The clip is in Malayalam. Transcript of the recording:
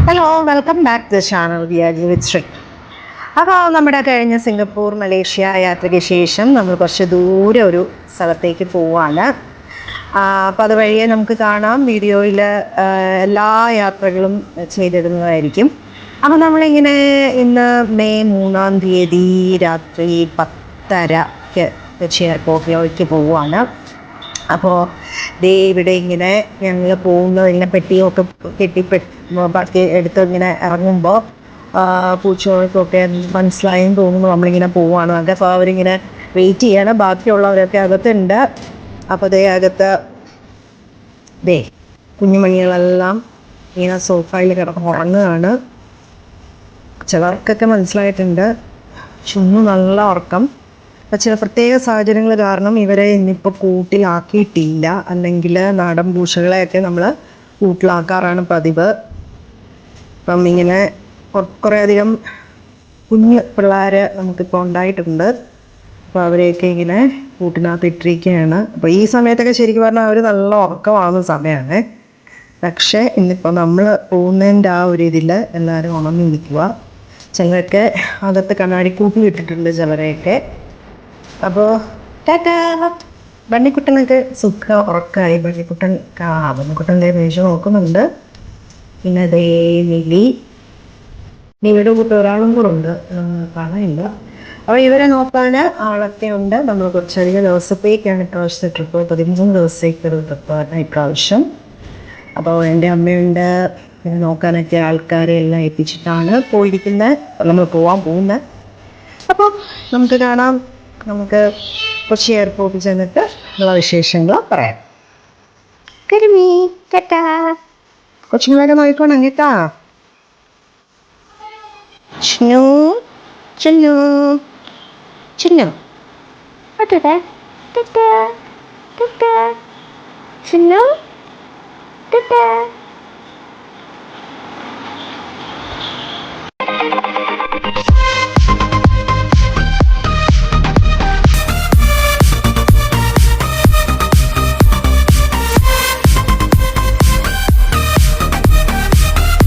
Hello welcome back to the channel വിയാജി വിത്ത് ശ്രീ. അപ്പോൾ നമ്മുടെ കഴിഞ്ഞ സിംഗപ്പൂർ മലേഷ്യ യാത്രയ്ക്ക് ശേഷം നമ്മൾ കുറച്ച് ദൂരെ ഒരു സ്ഥലത്തേക്ക് പോവാണ്. അപ്പോൾ അതുവഴിയെ നമുക്ക് കാണാം വീഡിയോയിൽ എല്ലാ യാത്രകളും ചെയ്തിടുന്നതായിരിക്കും. അപ്പോൾ നമ്മളിങ്ങനെ ഇന്ന് മെയ് 3-ാം തീയതി രാത്രി 10:30-ക്ക് കൊച്ചി എയർപോർട്ടിലേക്ക് പോവുകയാണ്. അപ്പോൾ ദേ ഇവിടെ ഇങ്ങനെ ഞങ്ങൾ പോകുന്നത് ഇങ്ങനെ പെട്ടിയൊക്കെ കെട്ടി എടുത്ത് ഇങ്ങനെ ഇറങ്ങുമ്പോൾ പൂച്ചകൾക്കൊക്കെ മനസ്സിലായെന്ന് തോന്നുന്നു നമ്മളിങ്ങനെ പോവുകയാണ്. അപ്പോൾ അവരിങ്ങനെ വെയിറ്റ് ചെയ്യണം. ബാക്കിയുള്ളവരൊക്കെ അകത്തുണ്ട്. അപ്പോൾ ദേ അകത്ത് ദേ കുഞ്ഞുമണികളെല്ലാം ഇങ്ങനെ സോഫയിൽ കിടന്ന് ഉറങ്ങുകയാണ്. ചിലർക്കൊക്കെ മനസ്സിലായിട്ടുണ്ട്. ചുന്നു നല്ല ഉറക്കം. അപ്പം ചില പ്രത്യേക സാഹചര്യങ്ങൾ കാരണം ഇവരെ ഇന്നിപ്പോൾ കൂട്ടിലാക്കിയിട്ടില്ല. അല്ലെങ്കിൽ നാടൻ പൂച്ചകളെയൊക്കെ നമ്മൾ കൂട്ടിലാക്കാറാണ് പതിവ്. അപ്പം ഇങ്ങനെ കുറേയധികം കുഞ്ഞ് പിള്ളേർ നമുക്കിപ്പോൾ ഉണ്ടായിട്ടുണ്ട്. അപ്പോൾ അവരെയൊക്കെ ഇങ്ങനെ കൂട്ടിനകത്ത് ഇട്ടിരിക്കുകയാണ്. അപ്പോൾ ഈ സമയത്തൊക്കെ ശരിക്കും പറഞ്ഞാൽ അവർ നല്ല ഉറക്കമാകുന്ന സമയമാണ്. പക്ഷേ ഇന്നിപ്പോൾ നമ്മൾ പോകുന്നതിൻ്റെ ആ ഒരു ഇതിൽ എല്ലാവരും ഉണർന്നു നിൽക്കുക. ചിലരൊക്കെ അകത്ത് കണ്ണാടി കൂട്ടി ഇട്ടിട്ടുണ്ട് ചിലരെയൊക്കെ. അപ്പോൾ ടാറ്റാ. ബണ്ണിക്കുട്ടനൊക്കെ സുഖ ഉറക്കമായി. ബണ്ണിക്കുട്ടൻ്റെ മേശ നോക്കുന്നുണ്ട്. പിന്നെ ദേ നിവിയുടെ കൂട്ട് ഒരാളും കൂടെ ഉണ്ട്, കാണാനില്ല. അപ്പോൾ ഇവരെ നോക്കാൻ ആളൊക്കെ ഉണ്ട്. നമ്മൾ കുറച്ചധികം ദിവസത്തേക്കാണ് ഇപ്രാവശ്യത്തെ ട്രിപ്പ്. 13 ദിവസത്തേക്കൊരു ട്രിപ്പാണ് ഇപ്രാവശ്യം. അപ്പോൾ എൻ്റെ അമ്മയുണ്ട്, നോക്കാനൊക്കെ ആൾക്കാരെ എല്ലാം എത്തിച്ചിട്ടാണ് പോയിരിക്കുന്നത്, നമ്മൾ പോകാൻ പോകുന്നത്. അപ്പോൾ നമുക്ക് കാണാം. നമുക്ക് കൊച്ചി എയർപോർട്ടിൽ ചെന്നിട്ട് ഉള്ള വിശേഷങ്ങൾ പറയാം. കരിമീ ടാറ്റാ. കൊച്ചുങ്ങളൊക്കെ നോക്കിക്കോണം കേട്ടാ. ചിന്നു ചിന്നു ചിന്നു ടാറ്റാ ടാറ്റാ ടാറ്റാ ചിന്നു ടാറ്റാ.